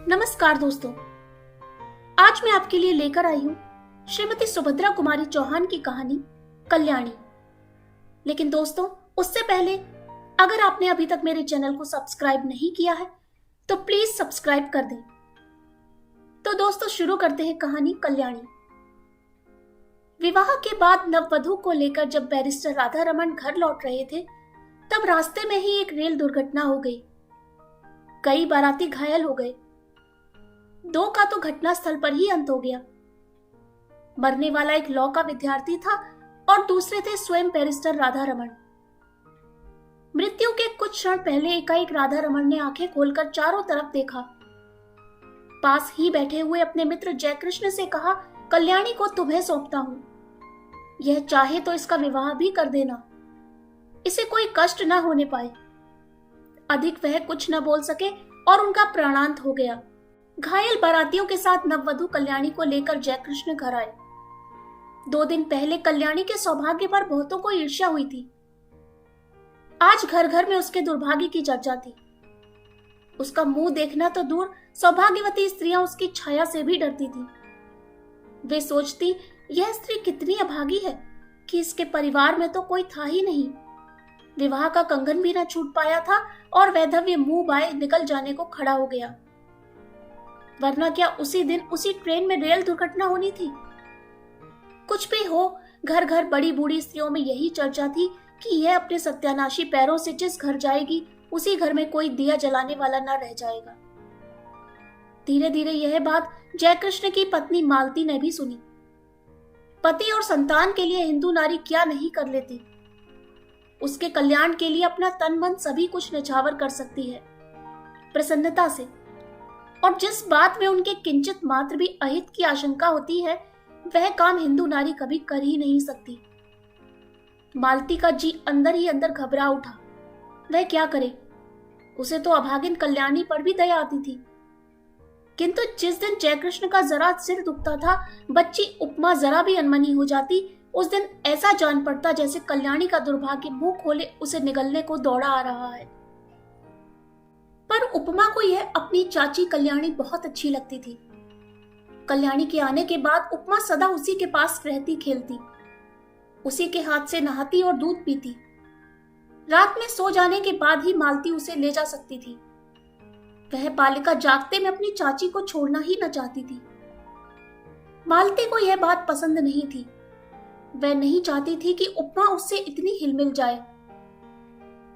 नमस्कार दोस्तों, आज मैं आपके लिए लेकर आई हूँ श्रीमती सुभद्रा कुमारी चौहान की कहानी कल्याणी। लेकिन दोस्तों, उससे पहले अगर आपने अभी तक मेरे चैनल को सब्सक्राइब नहीं किया है तो प्लीज सब्सक्राइब कर दें। तो दोस्तों, शुरू करते हैं कहानी कल्याणी। विवाह के बाद नववधु को लेकर जब बैरिस्टर राधा रमन घर लौट रहे थे तब रास्ते में ही एक रेल दुर्घटना हो गई। कई बाराती घायल हो गए। दो का तो घटना स्थल पर ही अंत हो गया। मरने वाला एक लॉ का विद्यार्थी था और दूसरे थे स्वयं बैरिस्टर राधा रमन। मृत्यु के कुछ क्षण पहले एकाएक राधा रमन ने आंखें खोलकर चारों तरफ देखा। पास ही बैठे हुए अपने मित्र जयकृष्ण से कहा, कल्याणी को तुम्हें सौंपता हूं। यह चाहे तो इसका विवाह भी कर देना, इसे कोई कष्ट न होने पाए। अधिक वह कुछ न बोल सके और उनका प्राणांत हो गया। घायल बारातियों के साथ नववधु कल्याणी को लेकर जयकृष्ण घर आए। 2 दिन पहले कल्याणी के सौभाग्य पर बहुतों को ईर्ष्या हुई थी। आज घर घर में उसके दुर्भाग्य की चर्चा थी। उसका मुंह देखना तो दूर, सौभाग्यवती स्त्रियां उसकी छाया से भी डरती थी। वे सोचती, यह स्त्री कितनी अभागी है कि इसके परिवार में तो कोई था ही नहीं। विवाह का कंगन भी न छूट पाया था और वैधव्य मुंह बाए निकल जाने को खड़ा हो गया। वरना क्या उसी दिन उसी ट्रेन में रेल दुर्घटना होनी थी? कुछ भी हो, घर घर बड़ी बूढ़ी स्त्रियों में यही चर्चा थी कि यह अपने सत्यानाशी पैरों से जिस घर जाएगी उसी घर में कोई दिया जलाने वाला न रह जाएगा। धीरे धीरे यह बात जयकृष्ण की पत्नी मालती ने भी सुनी। पति और संतान के लिए हिंदू नारी क्या नहीं कर लेती। उसके कल्याण के लिए अपना तन मन सभी कुछ न्यौछावर कर सकती है, प्रसन्नता से। और जिस बात में उनके किंचित मात्र भी अहित की आशंका होती है, वह काम हिंदू नारी कभी कर ही नहीं सकती। मालती का जी अंदर ही अंदर घबरा उठा। वह क्या करे? उसे तो अभागिन कल्याणी पर भी दया आती थी। किंतु जिस दिन जयकृष्ण का जरा सिर दुखता था, बच्ची उपमा जरा भी अनमनी हो जाती, उस दिन ऐसा जान पड़ता जैसे कल्याणी का दुर्भाग्य मुंह खोले उसे निगलने को दौड़ा आ रहा है। पर उपमा को यह अपनी चाची कल्याणी बहुत अच्छी लगती थी। कल्याणी के आने के बाद उपमा सदा उसी के पास रहती खेलती, उसी के हाथ से नहाती और दूध पीती। रात में सो जाने के बाद ही मालती उसे ले जा सकती थी। वह बालिका जागते में अपनी चाची को छोड़ना ही न चाहती थी। मालती को यह बात पसंद नहीं थी। वह नहीं चाहती थी कि उपमा उससे इतनी हिलमिल जाए।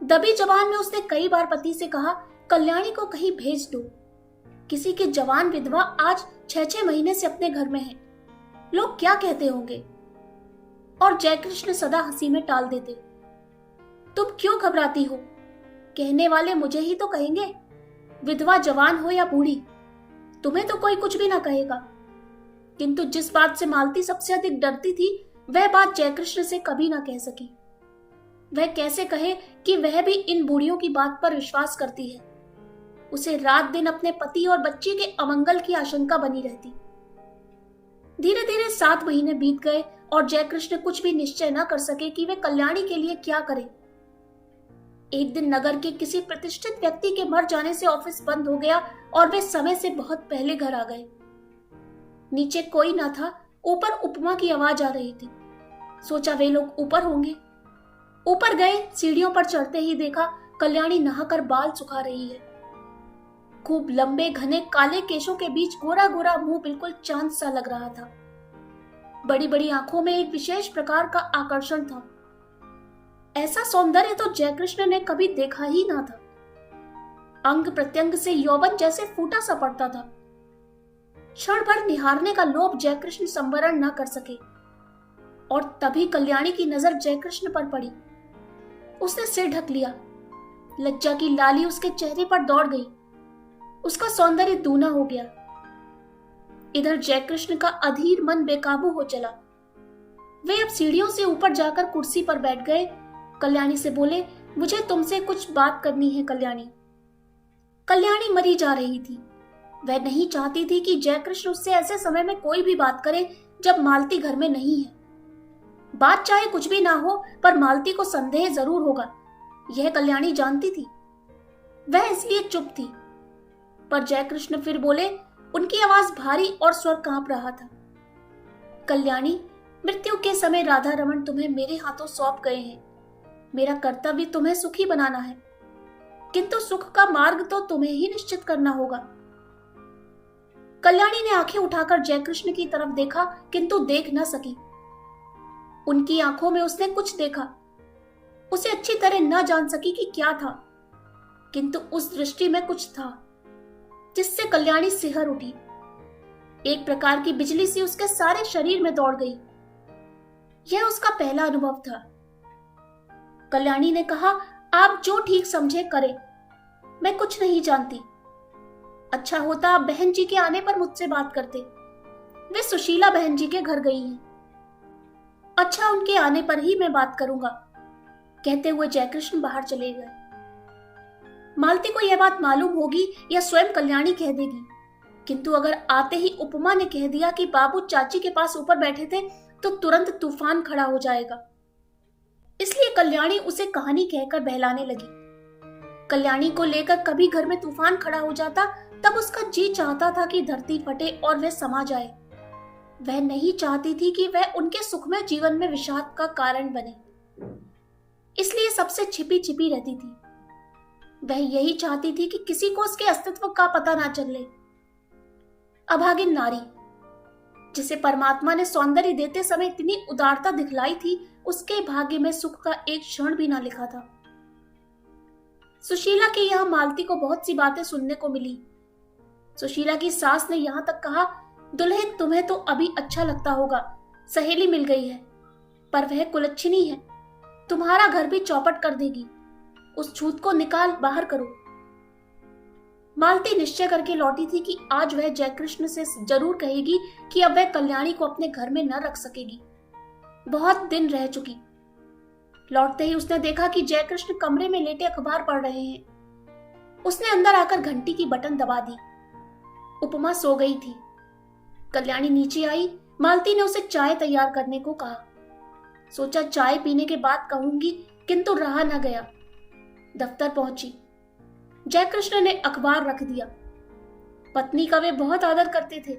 दबी जबान में उसने कई बार पति से कहा, कल्याणी को कहीं भेज दो। किसी की जवान विधवा आज 6-6 महीने से अपने घर में है, लोग क्या कहते होंगे। और जयकृष्ण सदा हंसी में टाल देते, तुम क्यों घबराती हो? कहने वाले मुझे ही तो कहेंगे, विधवा जवान हो या बूढ़ी, तुम्हें तो कोई कुछ भी ना कहेगा। किंतु जिस बात से मालती सबसे अधिक डरती थी, वह बात जयकृष्ण से कभी ना कह सकी। वह कैसे कहे कि वह भी इन बूढ़ियों की बात पर विश्वास करती है। उसे रात दिन अपने पति और बच्ची के अमंगल की आशंका बनी रहती। धीरे धीरे 7 महीने बीत गए और जयकृष्ण कुछ भी निश्चय न कर सके कि वे कल्याणी के लिए क्या करें। एक दिन नगर के किसी प्रतिष्ठित व्यक्ति के मर जाने से ऑफिस बंद हो गया और वे समय से बहुत पहले घर आ गए। नीचे कोई न था, ऊपर उपमा की आवाज आ रही थी। सोचा वे लोग ऊपर होंगे। ऊपर गए, सीढ़ियों पर चढ़ते ही देखा कल्याणी नहाकर बाल सुखा रही है। खूब लंबे घने काले केशों के बीच गोरा गोरा मुंह बिल्कुल चांद सा लग रहा था। बड़ी बड़ी आंखों में एक विशेष प्रकार का आकर्षण था। ऐसा सौंदर्य तो जयकृष्ण ने कभी देखा ही ना था। अंग प्रत्यंग से यौवन जैसे फूटा सा पड़ता था। क्षण भर निहारने का लोभ जयकृष्ण संवरण न कर सके और तभी कल्याणी की नजर जयकृष्ण पर पड़ी। उसने सिर ढक लिया। लज्जा की लाली उसके चेहरे पर दौड़ गई। उसका सौंदर्य दूना हो गया। इधर जयकृष्ण का अधीर मन बेकाबू हो चला। वे अब सीढ़ियों से ऊपर जाकर कुर्सी पर बैठ गए। कल्याणी से बोले, मुझे तुमसे कुछ बात करनी है कल्याणी। कल्याणी मरी जा रही थी। वह नहीं चाहती थी कि जयकृष्ण उससे ऐसे समय में कोई भी बात करे जब मालती घर में नहीं है। बात चाहे कुछ भी ना हो, पर मालती को संदेह जरूर होगा, यह कल्याणी जानती थी। वह इसलिए चुप थी। पर जयकृष्ण फिर बोले। उनकी आवाज भारी और स्वर कांप रहा था। कल्याणी, मृत्यु के समय राधा रमन तुम्हें मेरे हाथों सौंप गए हैं। मेरा कर्तव्य तुम्हें सुखी बनाना है, किंतु सुख का मार्ग तो तुम्हें ही निश्चित करना होगा। कल्याणी ने आंखें उठाकर जयकृष्ण की तरफ देखा, किंतु देख न सकी। उनकी आंखों में उसने कुछ देखा। उसे अच्छी तरह न जान सकी कि क्या था, किंतु उस दृष्टि में कुछ था जिससे कल्याणी सिहर उठी। एक प्रकार की बिजली सी उसके सारे शरीर में दौड़ गई। यह उसका पहला अनुभव था। कल्याणी ने कहा, आप जो ठीक समझे करें, मैं कुछ नहीं जानती। अच्छा होता आप बहन जी के आने पर मुझसे बात करते। वे सुशीला बहन जी के घर गई हैं। अच्छा, उनके आने पर ही मैं बात करूंगा, कहते हुए जयकृष्ण बाहर चले गए। मालती को यह बात मालूम होगी या स्वयं कल्याणी कह देगी, किंतु अगर आते ही उपमा ने कह दिया कि बाबू चाची के पास ऊपर बैठे थे तो तुरंत तूफान खड़ा हो जाएगा। इसलिए कल्याणी उसे कहानी कहकर बहलाने लगी। कल्याणी को लेकर कभी घर में तूफान खड़ा हो जाता तब उसका जी चाहता था कि धरती फटे और वह समा जाए। वह नहीं चाहती थी कि वह उनके सुखमय जीवन में विषाद का कारण बने, इसलिए सबसे छिपी छिपी रहती थी। वह यही चाहती थी कि किसी को उसके अस्तित्व का पता ना चले। अभागिन नारी, जिसे परमात्मा ने सौंदर्य देते समय इतनी उदारता दिखलाई थी, उसके भाग्य में सुख का एक क्षण भी ना लिखा था। सुशीला के यहाँ मालती को बहुत सी बातें सुनने को मिली। सुशीला की सास ने यहाँ तक कहा, दुल्हन तुम्हें तो अभी अच्छा लगता होगा, सहेली मिल गई है, पर वह कुलच्छिनी है, तुम्हारा घर भी चौपट कर देगी। उस छूत को निकाल बाहर करो। मालती निश्चय करके लौटी थी कि आज वह जयकृष्ण से जरूर कहेगी कि अब वह कल्याणी को अपने घर में न रख सकेगी। बहुत दिन रह चुकी। लौटते ही उसने देखा कि जयकृष्ण कमरे में लेटे अखबार पढ़ रहे हैं। उसने अंदर आकर घंटी की बटन दबा दी। उपमा सो गई थी। कल्याणी नीचे आई। मालती ने उसे चाय तैयार करने को कहा। सोचा चाय पीने के बाद कहूंगी, किंतु रहा न गया। दफ्तर पहुंची। जयकृष्ण ने अखबार रख दिया। पत्नी का वे बहुत आदर करते थे।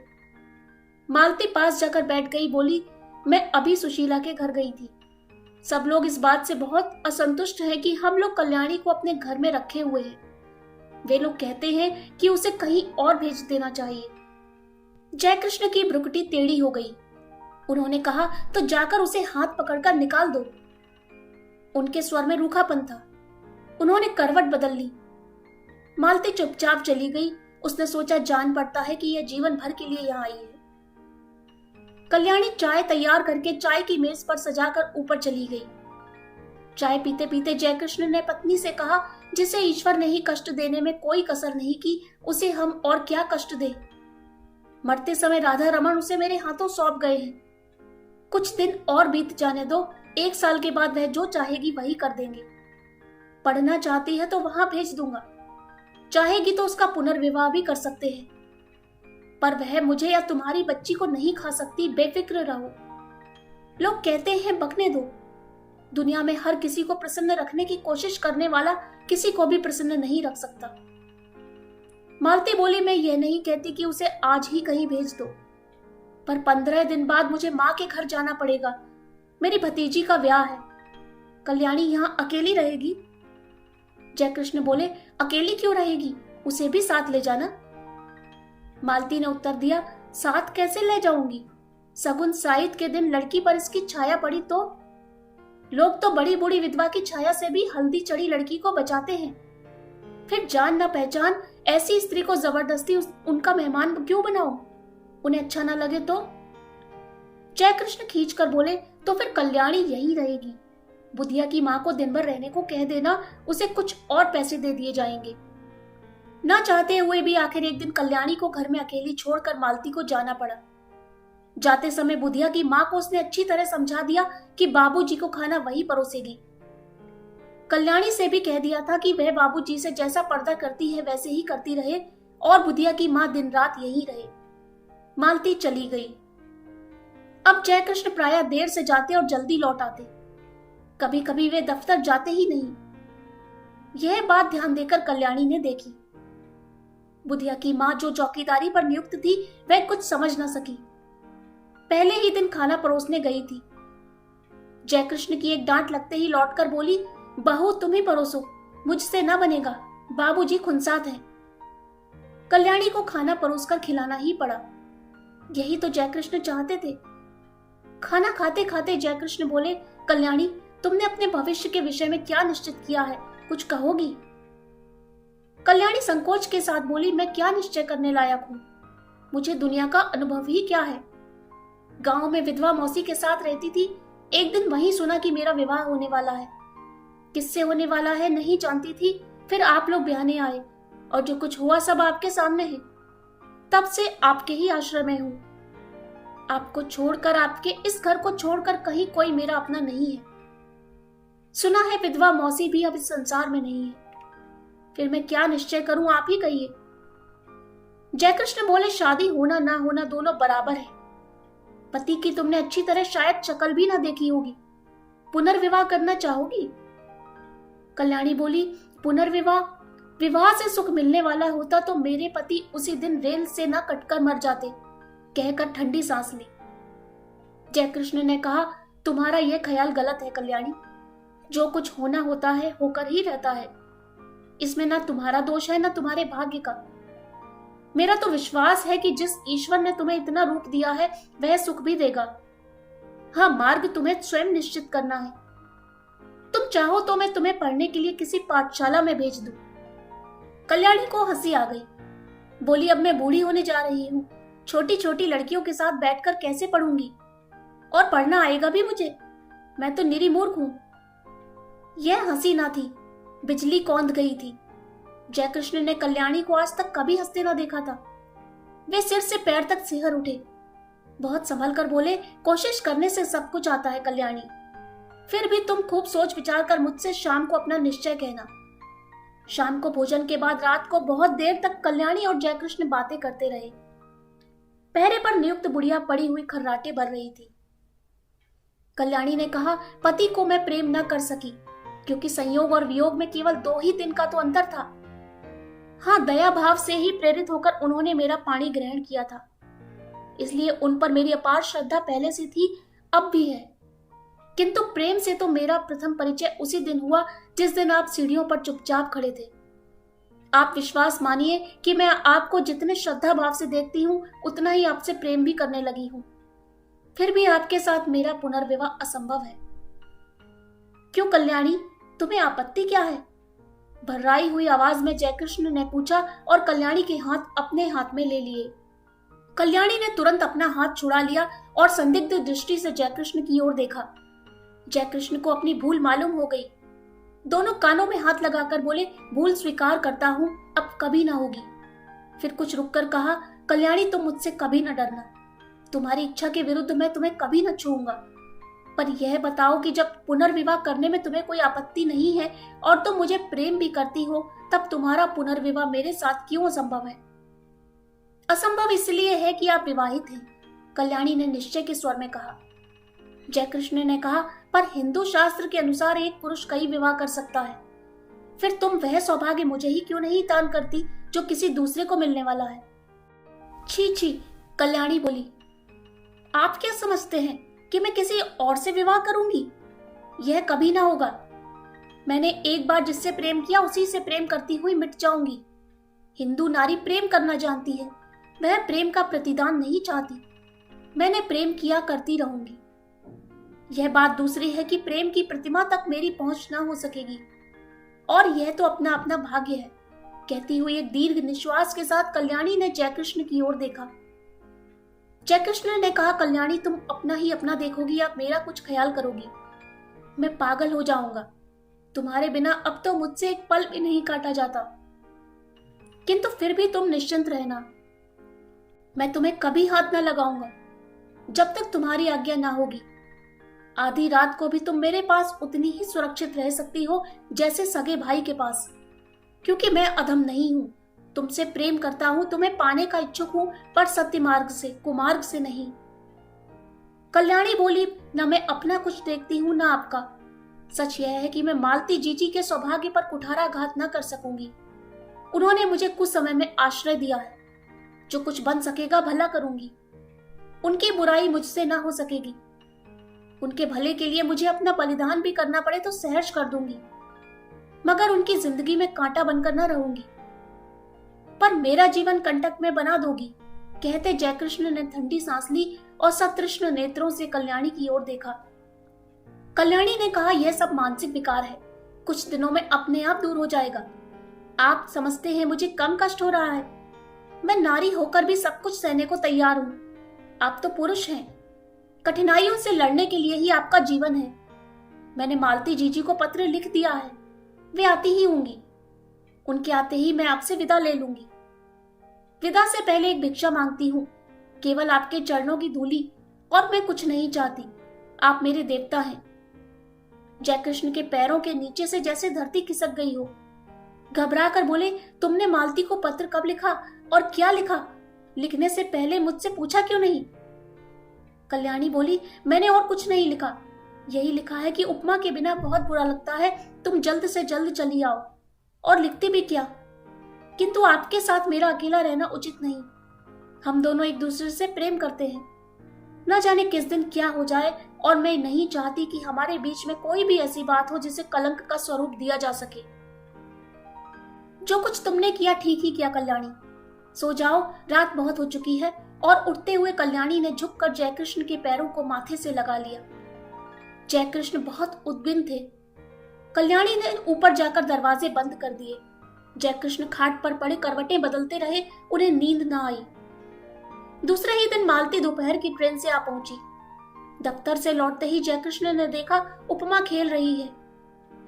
मालती पास जाकर बैठ गई। बोली, मैं अभी सुशीला के घर गई थी। सब लोग इस बात से बहुत असंतुष्ट हैं कि हम लोग कल्याणी को अपने घर में रखे हुए हैं। वे लोग कहते हैं कि उसे कहीं और भेज देना चाहिए। जयकृष्ण की भ्रुकुटी टेढ़ी हो गई। उन्होंने कहा, तो जाकर उसे हाथ पकड़कर निकाल दो। उनके स्वर में रूखापन था। उन्होंने करवट बदल ली। मालती चुपचाप चली गई। उसने सोचा, जान पड़ता है कि यह जीवन भर के लिए यहाँ आई है। कल्याणी चाय तैयार करके चाय की मेज पर सजाकर ऊपर चली गई। चाय पीते पीते जयकृष्ण ने पत्नी से कहा, जिसे ईश्वर ने ही कष्ट देने में कोई कसर नहीं की, उसे हम और क्या कष्ट दे। मरते समय राधा रमन उसे मेरे हाथों सौंप गए हैं। कुछ दिन और बीत जाने दो, 1 साल के बाद वह जो चाहेगी वही कर देंगे। पढ़ना चाहती है तो वहां भेज दूंगा, चाहेगी तो उसका पुनर्विवाह भी कर सकते हैं, पर वह मुझे या तुम्हारी बच्ची को नहीं खा सकती। बेफिक्र रहो। लोग कहते हैं बकने दो। दुनिया में हर किसी को प्रसन्न रखने की कोशिश करने वाला किसी को भी प्रसन्न नहीं रख सकता। मालती बोली, मैं यह नहीं कहती कि उसे आज ही कहीं भेज दो, पर 15 दिन बाद मुझे माँ के घर जाना पड़ेगा। मेरी भतीजी का ब्याह है। कल्याणी यहाँ अकेली रहेगी। जयकृष्ण बोले, अकेली क्यों रहेगी, उसे भी साथ ले जाना। मालती ने उत्तर दिया, साथ कैसे ले जाऊंगी? सगुन साइत के दिन लड़की पर इसकी छाया पड़ी तो? लोग तो बड़ी बूढ़ी विधवा की छाया से भी हल्दी चढ़ी लड़की को बचाते हैं। फिर जान न पहचान ऐसी स्त्री को जबरदस्ती उनका मेहमान क्यों बनाओ? उन्हें अच्छा न लगे तो? जयकृष्ण खींच कर बोले, तो फिर कल्याणी यहीं रहेगी। बुधिया की माँ को दिन भर रहने को कह देना, उसे कुछ और पैसे दे दिए जाएंगे। ना चाहते हुए भी आखिर एक दिन कल्याणी को घर में अकेली छोड़कर मालती को जाना पड़ा। जाते समय बुधिया की माँ को उसने अच्छी तरह समझा दिया कि बाबूजी को खाना वही परोसेगी। कल्याणी से भी कह दिया था कि वह बाबूजी से जैसा पर्दा करती है वैसे ही करती रहे और बुधिया की माँ दिन रात यहीं रहे। मालती चली गई। अब जयकृष्ण प्रायः देर से जाते और जल्दी लौट आते। कभी कभी वे दफ्तर जाते ही नहीं। यह बात ध्यान देकर कल्याणी ने देखी। बुधिया की माँ जो चौकीदारी पर नियुक्त थी वह कुछ समझ न सकी। पहले ही दिन खाना परोसने गई थी। जयकृष्ण की एक डांट लगते ही लौटकर बोली, बहू तुम ही परोसो, मुझसे न बनेगा, बाबूजी खुनसात हैं। कल्याणी को खाना परोसकर खिलाना ही पड़ा। यही तो जयकृष्ण चाहते थे। खाना खाते खाते जयकृष्ण बोले, कल्याणी तुमने अपने भविष्य के विषय में क्या निश्चित किया है, कुछ कहोगी? कल्याणी संकोच के साथ बोली, मैं क्या निश्चय करने लायक हूं, मुझे दुनिया का अनुभव ही क्या है। गांव में विधवा मौसी के साथ रहती थी, एक दिन वहीं सुना कि मेरा विवाह होने वाला है। किससे होने वाला है नहीं जानती थी, फिर आप लोग ब्याहने आए और जो कुछ हुआ सब आपके सामने है। तब से आपके ही आश्रय में हूं। आपको छोड़कर, आपके इस घर को छोड़कर कहीं कोई मेरा अपना नहीं है। सुना है विधवा मौसी भी अब इस संसार में नहीं है। फिर मैं क्या निश्चय करूं, आप ही कहिए। जयकृष्ण बोले, शादी होना ना होना दोनों बराबर है। पति की तुमने अच्छी तरह शायद शक्ल भी ना देखी होगी, पुनर्विवाह करना चाहोगी? कल्याणी बोली, पुनर्विवाह? विवाह से सुख मिलने वाला होता तो मेरे पति उसी दिन रेल से न कटकर मर जाते, कहकर ठंडी सांस ली। जयकृष्ण ने कहा, तुम्हारा यह ख्याल गलत है कल्याणी। जो कुछ होना होता है होकर ही रहता है। इसमें ना तुम्हारा दोष है ना तुम्हारे भाग्य का। मेरा तो विश्वास है कि जिस ईश्वर ने तुम्हें इतना रूप दिया है वह सुख भी देगा। हाँ, मार्ग तुम्हें स्वयं निश्चित करना है। तुम चाहो तो मैं तुम्हें पढ़ने के लिए किसी पाठशाला में भेज दूं। कल्याणी को हंसी आ गई। बोली, अब मैं बूढ़ी होने जा रही हूँ, छोटी छोटी लड़कियों के साथ बैठकर कैसे पढ़ूंगी, और पढ़ना आएगा भी मुझे? मैं तो निरी मूर्ख हूं। यह हंसी ना थी, बिजली कौंध गई थी। जयकृष्ण ने कल्याणी को आज तक कभी हंसते ना देखा था। वे सिर से पैर तक सिहर उठे। बहुत संभल कर बोले, कोशिश करने से सब कुछ आता है कल्याणी। फिर भी तुम खूब सोच विचार कर मुझसे शाम को अपना निश्चय कहना। शाम को भोजन के बाद रात को बहुत देर तक कल्याणी और जयकृष्ण बातें करते रहे। पहरे पर नियुक्त बुढ़िया पड़ी हुई खर्राटे भर रही थी। कल्याणी ने कहा, पति को मैं प्रेम न कर सकी क्योंकि संयोग और वियोग में केवल 2 ही दिन का तो अंतर था। हाँ, दया भाव से ही प्रेरित होकर उन्होंने मेरा पानी ग्रहण किया था, इसलिए उन पर मेरी अपार श्रद्धा पहले से थी, अब भी है। किंतु प्रेम से तो मेरा प्रथम परिचय उसी दिन हुआ जिस दिन आप सीढ़ियों पर चुपचाप खड़े थे। आप विश्वास मानिए कि मैं आपको जितने श्रद्धा भाव से देखती हूँ उतना ही आपसे प्रेम भी करने लगी हूँ। फिर भी आपके साथ मेरा पुनर्विवाह असंभव है। क्यों कल्याणी, तुम्हें आपत्ति क्या है? भर्राई हुई आवाज में जयकृष्ण ने पूछा और कल्याणी के हाथ अपने हाथ में ले लिए। कल्याणी ने तुरंत अपना हाथ छुड़ा लिया और संदिग्ध दृष्टि से जयकृष्ण की ओर देखा। जयकृष्ण को अपनी भूल मालूम हो गई। दोनों कानों में हाथ लगाकर बोले, भूल स्वीकार करता हूं, अब कभी ना होगी। फिर कुछ रुककर कहा, कल्याणी तुम मुझसे कभी न डरना, तुम्हारी इच्छा के विरुद्ध मैं तुम्हें कभी न छूऊंगा। पर यह बताओ कि जब पुनर्विवाह करने में तुम्हें कोई आपत्ति नहीं है और तुम मुझे प्रेम भी करती हो, तब तुम्हारा पुनर्विवाह मेरे साथ क्यों असंभव है? असंभव इसलिए है कि आप विवाहित हैं, कल्याणी ने निश्चय के स्वर में कहा। जयकृष्ण ने कहा, पर हिंदू शास्त्र के अनुसार एक पुरुष कई विवाह कर सकता है। फिर तुम वह सौभाग्य मुझे ही क्यों नहीं दान करती जो किसी दूसरे को मिलने वाला है? छी छी, कल्याणी बोली, आप क्या समझते हैं कि मैं किसी और से विवाह करूंगी? यह कभी ना होगा। मैंने एक बार जिससे प्रेम किया उसी से प्रेम करती हुई मिट जाऊंगी। हिंदू नारी प्रेम करना जानती है, वह प्रेम का प्रतिदान नहीं चाहती। मैंने प्रेम किया करती रहूंगी। यह बात दूसरी है कि प्रेम की प्रतिमा तक मेरी पहुंच ना हो सकेगी, और यह तो अपना अपना भाग्य है। कहती हुई एक दीर्घ निश्वास के साथ कल्याणी ने जयकृष्ण की ओर देखा। जयकृष्ण ने कहा, कल्याणी तुम अपना ही अपना देखोगी या मेरा कुछ ख्याल करोगी? मैं पागल हो जाऊंगा। तुम्हारे बिना अब तो मुझसे एक पल भी नहीं काटा जाता। किंतु फिर भी तुम निश्चिंत रहना, मैं तुम्हें कभी हाथ न लगाऊंगा जब तक तुम्हारी आज्ञा ना होगी। आधी रात को भी तुम मेरे पास उतनी ही सुरक्षित रह सकती हो जैसे सगे भाई के पास, क्योंकि मैं अधम नहीं हूं। तुमसे प्रेम करता हूं, तुम्हें पाने का इच्छुक हूं, पर सत्य मार्ग से, कुमार्ग से नहीं। कल्याणी बोली, न मैं अपना कुछ देखती हूं न आपका। सच यह है कि मैं मालती जीजी के सौभाग्य पर कुठाराघात न कर सकूंगी। उन्होंने मुझे कुछ समय में आश्रय दिया है। जो कुछ बन सकेगा भला करूंगी। उनकी बुराई मुझसे ना हो सकेगी। उनके भले के लिए मुझे अपना बलिदान भी करना पड़े तो सहर्ष कर दूंगी, मगर उनकी जिंदगी में कांटा बनकर न रहूंगी। पर मेरा जीवन कंटक में बना दोगी, कहते जयकृष्ण ने ठंडी सांस ली और सतृष्ण नेत्रों से कल्याणी की ओर देखा। कल्याणी ने कहा, यह सब मानसिक विकार है, कुछ दिनों में अपने आप दूर हो जाएगा। आप समझते हैं मुझे कम कष्ट हो रहा है। मैं नारी होकर भी सब कुछ सहने को तैयार हूं। आप तो पुरुष हैं। कठिनाइयों से लड़ने के लिए ही आपका जीवन है। मैंने मालती जीजी को पत्र लिख दिया है, वे आती ही होंगी। उनके आते ही मैं आपसे विदा ले लूंगी। विदा से पहले एक भिक्षा मांगती हूँ, केवल आपके चरणों की धूली, और मैं कुछ नहीं चाहती। आप मेरे देवता हैं। जयकृष्ण के पैरों के नीचे से जैसे धरती खिसक गई हो। घबरा कर बोले, तुमने मालती को पत्र कब लिखा और क्या लिखा? लिखने से पहले मुझसे पूछा क्यों नहीं? कल्याणी बोली, मैंने और कुछ नहीं लिखा। यही लिखा है कि उपमा के बिना बहुत बुरा लगता है, तुम जल्द से जल्द चली आओ। और लिखती भी क्या, किंतु आपके साथ मेरा अकेला रहना उचित नहीं। हम दोनों एक दूसरे से प्रेम करते हैं। न जाने किस दिन क्या हो जाए, और मैं नहीं चाहती कि हमारे बीच में कोई भी ऐसी बात हो जिसे कलंक का स्वरूप दिया जा सके। जो कुछ तुमने किया ठीक ही किया कल्याणी। सो जाओ, रात बहुत हो चुकी है। और उठते हुए कल्याणी ने झुककर जयकृष्ण के पैरों को माथे से लगा लिया। जयकृष्ण बहुत उद्विग्न थे। कल्याणी ने ऊपर जाकर दरवाजे बंद कर दिए। जयकृष्ण खाट पर पड़े करवटें बदलते रहे, उन्हें नींद न आई। दूसरे ही दिन मालती दोपहर की ट्रेन से आ पहुंची। दफ्तर से लौटते ही जयकृष्ण ने देखा उपमा खेल रही है।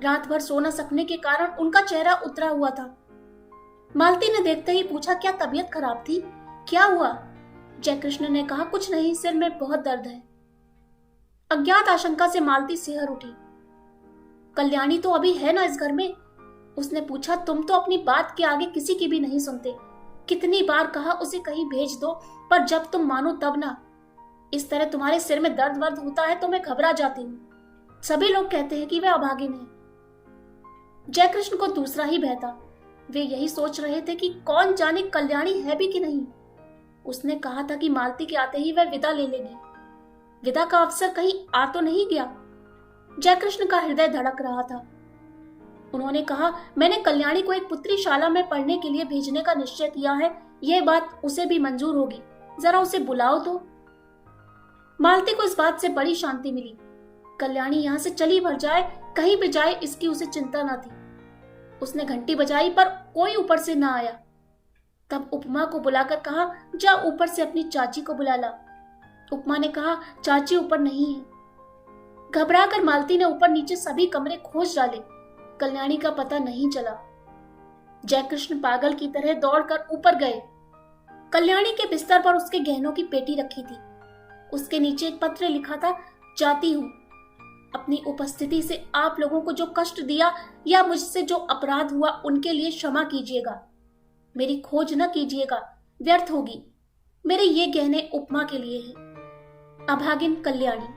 रात भर सो न सकने के कारण उनका चेहरा उतरा हुआ था। मालती ने देखते ही पूछा, क्या तबीयत खराब थी? क्या हुआ? जयकृष्ण ने कहा, कुछ नहीं, सिर में बहुत दर्द है। अज्ञात आशंका से मालती सिहर उठी। कल्याणी तो अभी है ना इस घर में? उसने पूछा, तुम तो अपनी बात के आगे किसी की भी नहीं सुनते। कितनी बार कहा उसे कहीं भेज दो, पर जब तुम मानो तब ना। इस तरह तुम्हारे सिर में दर्द वर्द होता है तो मैं घबरा जाती हूँ। सभी लोग कहते हैं कि वे अभागिन है। जयकृष्ण को दूसरा ही भय था। वे यही सोच रहे थे कि कौन जाने कल्याणी है भी कि नहीं। उसने कहा था कि मालती के आते ही वह विदा ले लेगी। विदा का अवसर कहीं आ तो नहीं गया? जयकृष्ण का हृदय धड़क रहा था। उन्होंने कहा, मैंने कल्याणी को एक पुत्री शाला में पढ़ने के लिए भेजने का निश्चय किया है। यह बात उसे भी मंजूर होगी। जरा उसे बुलाओ तो। मालती को इस बात से बड़ी शांति मिली। कल्याणी यहाँ से चली भर जाए, कहीं भी जाए, इसकी उसे चिंता न थी। उसने घंटी बजाई पर कोई ऊपर से न आया। तब उपमा को बुलाकर कहा, जा ऊपर से अपनी चाची को बुला ला। उपमा ने कहा, चाची ऊपर नहीं है। घबराकर मालती ने ऊपर नीचे सभी कमरे खोज डाले। कल्याणी का पता नहीं चला। जयकृष्ण पागल की तरह दौड़कर ऊपर गए। कल्याणी के बिस्तर पर उसके गहनों की पेटी रखी थी। उसके नीचे एक पत्र लिखा था, जाती हूं। अपनी उपस्थिति से आप लोगों को जो कष्ट दिया या मुझसे जो अपराध हुआ उनके लिए क्षमा कीजिएगा। मेरी खोज न कीजिएगा, व्यर्थ होगी। मेरे ये गहने उपमा के लिए हैं। अभागिन कल्याणी।